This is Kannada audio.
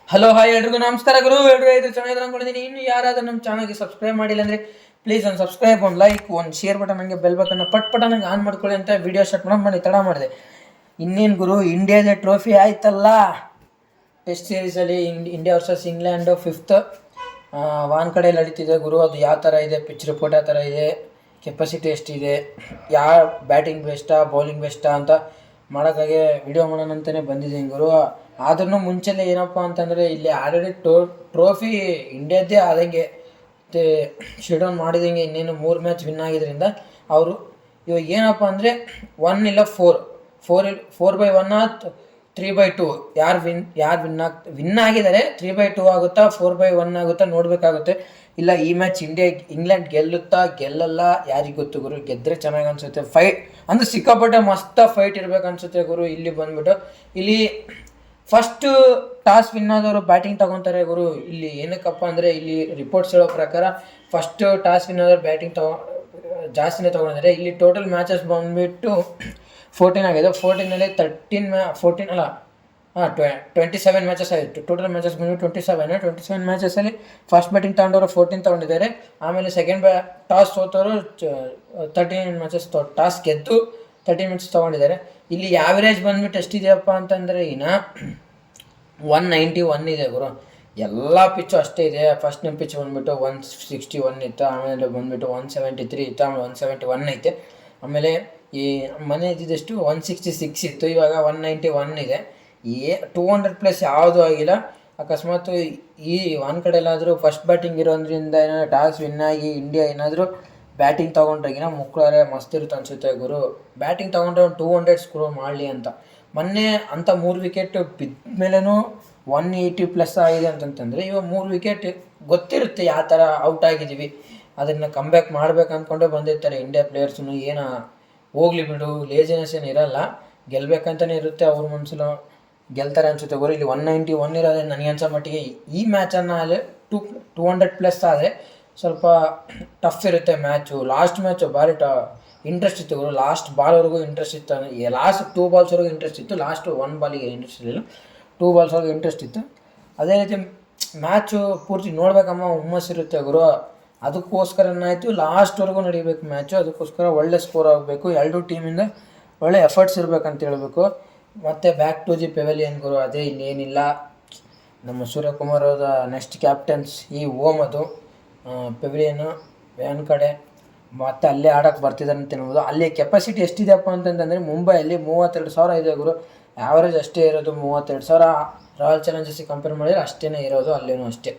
ಹಲೋ ಹಾಯ್ ಎಲ್ರಿಗೂ ನಮಸ್ಕಾರ ಗುರು. ಎಲ್ರು ಚೆನ್ನಾಗಿ ಅನ್ಕೊಂಡಿದ್ದೀನಿ. ಇನ್ನು ಯಾರಾದ್ರೂ ನಮ್ಮ ಚಾನಲ್ಗೆ ಸಬ್ಸ್ಕ್ರೈಬ್ ಮಾಡಿಲ್ಲ ಅಂದರೆ ಪ್ಲೀಸ್ ಒಂದು ಸಬ್ಸ್ಕ್ರೈಬ್, ಒಂದು ಲೈಕ್, ಒಂದು ಶೇರ್ ಬಟನ್, ನನಗೆ ಬೆಲ್ ಬಟನ್ ಪಟ್ ನಂಗೆ ಆನ್ ಮಾಡ್ಕೊಳ್ಳಿ ಅಂತ ವಿಡಿಯೋ ಸ್ಟಾರ್ಟ್ ಮಾಡಿ ತಡ ಮಾಡಿದೆ. ಇನ್ನೇನು ಗುರು, ಇಂಡಿಯಾದ ಟ್ರೋಫಿ ಆಯ್ತಲ್ಲ. ಟೆಸ್ಟ್ ಸೀರೀಸಲ್ಲಿ ಇಂಡಿಯಾ ವರ್ಸಸ್ ಇಂಗ್ಲೆಂಡು 5th ವಾನ್ಕಡೆಯಲ್ಲಿ ನಡೀತಿದೆ ಗುರು. ಅದು ಯಾವ ಥರ ಇದೆ, ಪಿಚ್ ರಿಪೋರ್ಟ್ ಯಾವ ಥರ ಇದೆ, ಕೆಪಾಸಿಟಿ ಎಷ್ಟಿದೆ, ಯಾವ ಬ್ಯಾಟಿಂಗ್ ಬೆಸ್ಟಾ ಬೌಲಿಂಗ್ ಬೆಸ್ಟಾ ಅಂತ ಮಾಡೋಕ್ಕಾಗೆ ವಿಡಿಯೋ ಮಾಡೋಣ ಅಂತಲೇ ಬಂದಿದ್ದೀನಿ ಗುರು. ಆದ್ರೂ ಮುಂಚೆನೇ ಏನಪ್ಪ ಅಂತಂದರೆ ಇಲ್ಲಿ ಆಲ್ರೆಡಿ ಟ್ರೋಫಿ ಇಂಡಿಯಾದ್ದೇ ಆದಂಗೆ ಮತ್ತು ಶೆಡ್ಯೂಲ್ ಮಾಡಿದಂಗೆ ಇನ್ನೇನು 3 ಮ್ಯಾಚ್ ವಿನ್ ಆಗಿದ್ದರಿಂದ ಅವರು ಇವಾಗ ಏನಪ್ಪ ಅಂದರೆ 1 ಇಲ್ಲ 4/1 3/2 ಯಾರು ವಿನ್ ಆಗಿದ್ದಾರೆ. 3/2 ಆಗುತ್ತಾ 4/1 ಆಗುತ್ತಾ ನೋಡಬೇಕಾಗುತ್ತೆ. ಇಲ್ಲ ಈ ಮ್ಯಾಚ್ ಇಂಗ್ಲೆಂಡ್ ಗೆಲ್ಲುತ್ತಾ ಗೆಲ್ಲಲ್ಲ ಯಾರಿಗೆ ಗೊತ್ತು ಗುರು. ಗೆದ್ದರೆ ಚೆನ್ನಾಗಿ ಅನಿಸುತ್ತೆ. ಫೈಟ್ ಅಂದರೆ ಸಿಕ್ಕಾಪಟ್ಟೆ ಮಸ್ತ ಫೈಟ್ ಇರ್ಬೇಕು ಅನಿಸುತ್ತೆ ಗುರು. ಇಲ್ಲಿ ಬಂದ್ಬಿಟ್ಟು ಇಲ್ಲಿ ಫಸ್ಟು ಟಾಸ್ ವಿನ್ ಆದವರು ಬ್ಯಾಟಿಂಗ್ ತೊಗೊತಾರೆ ಗುರು. ಇಲ್ಲಿ ಏನಕ್ಕಪ್ಪ ಅಂದರೆ ಇಲ್ಲಿ ರಿಪೋರ್ಟ್ಸ್ ಹೇಳೋ ಪ್ರಕಾರ ಫಸ್ಟು ಟಾಸ್ ವಿನ್ ಆದವರು ಬ್ಯಾಟಿಂಗ್ ಜಾಸ್ತಿನೇ ತೊಗೊಂಡಿದ್ದಾರೆ. ಇಲ್ಲಿ ಟೋಟಲ್ ಮ್ಯಾಚಸ್ ಬಂದುಬಿಟ್ಟು 14 ಆಗಿದೆ. 14ನಲ್ಲಿ 27 ಮ್ಯಾಚಸ್ ಆಯಿತು. ಟೋಟಲ್ ಮ್ಯಾಚಸ್ ಬಂದುಬಿಟ್ಟು 27 ಮ್ಯಾಚಸಲ್ಲಿ ಫಸ್ಟ್ ಬ್ಯಾಟಿಂಗ್ ತಗೊಂಡವರು 14 ತೊಗೊಂಡಿದ್ದಾರೆ. ಆಮೇಲೆ ಸೆಕೆಂಡ್ ಟಾಸ್ ಸೋತವರು 13 ಮ್ಯಾಚಸ್ ಟಾಸ್ ಗೆದ್ದು 13 ಮ್ಯಾಚಸ್ ತೊಗೊಂಡಿದ್ದಾರೆ. ಇಲ್ಲಿ ಆ್ಯಾವ್ರೇಜ್ ಬಂದುಬಿಟ್ಟು ಎಷ್ಟಿದೆಯಪ್ಪ ಅಂತಂದರೆ ಇನ್ನು 191 ಇದೆ ಗುರು. ಎಲ್ಲ ಪಿಚ್ಚು ಅಷ್ಟೇ ಇದೆ. ಫಸ್ಟ್ನೇ ಪಿಚ್ ಬಂದುಬಿಟ್ಟು 161 ಇತ್ತು, ಆಮೇಲೆ ಬಂದುಬಿಟ್ಟು 173 ಇತ್ತು, ಆಮೇಲೆ 171 ಐತೆ. ಆಮೇಲೆ ಈ ಮನೆ ಇದ್ದಿದ್ದೆಷ್ಟು 166 ಇತ್ತು, ಇವಾಗ 191 ಇದೆ. 200+ ಯಾವುದೂ ಆಗಿಲ್ಲ. ಅಕಸ್ಮಾತ್ ಈ ಒಂದು ಕಡೆಯಲ್ಲಾದರೂ ಫಸ್ಟ್ ಬ್ಯಾಟಿಂಗ್ ಇರೋದ್ರಿಂದ ಏನಾದರೂ ಟಾಸ್ ವಿನ್ ಆಗಿ ಇಂಡಿಯಾ ಏನಾದರೂ ಬ್ಯಾಟಿಂಗ್ ತೊಗೊಂಡ್ರೆಗಿನ ಮುಕ್ಕಳರೆ ಮಸ್ತ್ ಇರುತ್ತೆ ಅನಿಸುತ್ತೆ ಗುರು. ಬ್ಯಾಟಿಂಗ್ ತೊಗೊಂಡ್ರೆ ಒಂದು 200 ಸ್ಕೋರ್ ಮಾಡಲಿ ಅಂತ. ಮೊನ್ನೆ ಅಂಥ 3 ವಿಕೆಟ್ ಬಿದ್ದ ಮೇಲೂ 180+ ಆಗಿದೆ ಅಂತಂತಂದರೆ ಇವಾಗ 3 ವಿಕೆಟ್ ಗೊತ್ತಿರುತ್ತೆ ಯಾವ ಥರ ಔಟ್ ಆಗಿದ್ದೀವಿ. ಅದನ್ನು ಕಂಬ್ಯಾಕ್ ಮಾಡ್ಬೇಕು ಅಂದ್ಕೊಂಡೇ ಬಂದಿರ್ತಾರೆ ಇಂಡಿಯಾ ಪ್ಲೇಯರ್ಸು. ಏನೋ ಹೋಗ್ಲಿ ಬಿಡು, ಲೇಜಿನೆಸ್ ಏನು ಇರೋಲ್ಲ, ಗೆಲ್ಲಬೇಕಂತಲೇ ಇರುತ್ತೆ. ಅವ್ರ ಮನಸ್ಸಲ್ಲಿ ಗೆಲ್ತಾರೆ ಅನಿಸುತ್ತೆ ಗುರು. ಇಲ್ಲಿ 191 ಇರೋದ್ರೆ ನನಗೆ ಅನ್ಸೋ ಮಟ್ಟಿಗೆ ಈ ಮ್ಯಾಚನ್ನು ಅಲ್ಲಿ 200+ ಆದರೆ ಸ್ವಲ್ಪ ಟಫ್ ಇರುತ್ತೆ ಮ್ಯಾಚು. ಲಾಸ್ಟ್ ಮ್ಯಾಚು ಭಾರಿ ಇಂಟ್ರೆಸ್ಟ್ ಇತ್ತು ಗುರು. ಲಾಸ್ಟ್ ಬಾಲ್ವರೆಗೂ ಇಂಟ್ರೆಸ್ಟ್ ಇತ್ತು. ಲಾಸ್ಟ್ 2 ಬಾಲ್ಸ್ವರೆಗೂ ಇಂಟ್ರೆಸ್ಟ್ ಇತ್ತು. ಲಾಸ್ಟ್ 1 ಬಾಲಿಗೆ ಇಂಟ್ರೆಸ್ಟ್ ಇರಲಿಲ್ಲ, 2 ಬಾಲ್ಸ್ವರೆಗೂ ಇಂಟ್ರೆಸ್ಟ್ ಇತ್ತು. ಅದೇ ರೀತಿ ಮ್ಯಾಚು ಪೂರ್ತಿ ನೋಡ್ಬೇಕಮ್ಮ ಹುಮ್ಮಸ್ಸಿರುತ್ತೆ ಗುರು. ಅದಕ್ಕೋಸ್ಕರ ಏನಾಯಿತು, ಲಾಸ್ಟ್ವರೆಗೂ ನಡಿಬೇಕು ಮ್ಯಾಚು. ಅದಕ್ಕೋಸ್ಕರ ಒಳ್ಳೆ ಸ್ಕೋರ್ ಆಗಬೇಕು, ಎರಡೂ ಟೀಮಿಂದ ಒಳ್ಳೆ ಎಫರ್ಟ್ಸ್ ಇರಬೇಕಂತ ಹೇಳಬೇಕು. ಮತ್ತು ಬ್ಯಾಕ್ ಟು ದಿ ಪೆವಿಲಿಯನ್ ಗುರು. ಅದೇ ಇನ್ನೇನಿಲ್ಲ, ನಮ್ಮ ಸೂರ್ಯಕುಮಾರ್ ಅವರ ನೆಕ್ಸ್ಟ್ ಕ್ಯಾಪ್ಟನ್ಸ್ ಈ ಓಮ್ ಅದು ಪೆವಿಲಿಯನು ವ್ಯಾನ್ ಕಡೆ ಮತ್ತೆ ಅಲ್ಲೇ ಆಡೋಕ್ಕೆ ಬರ್ತಿದ್ದಾರೆ ಅಂತ ಹೇಳ್ಬೋದು. ಅಲ್ಲಿ ಕೆಪಾಸಿಟಿ ಎಷ್ಟಿದೆಯಪ್ಪ ಅಂತಂತಂದರೆ ಮುಂಬೈಯಲ್ಲಿ 32,000 ಇದೆ ಗುರು. ಆ್ಯಾವ್ರೇಜ್ ಅಷ್ಟೇ ಇರೋದು 32,000. ರಾಯಲ್ ಚಾಲೆಂಜರ್ಸಿಗೆ ಕಂಪೇರ್ ಮಾಡಿದರೆ ಅಷ್ಟೇ ಇರೋದು, ಅಲ್ಲೇನೂ ಅಷ್ಟೇ.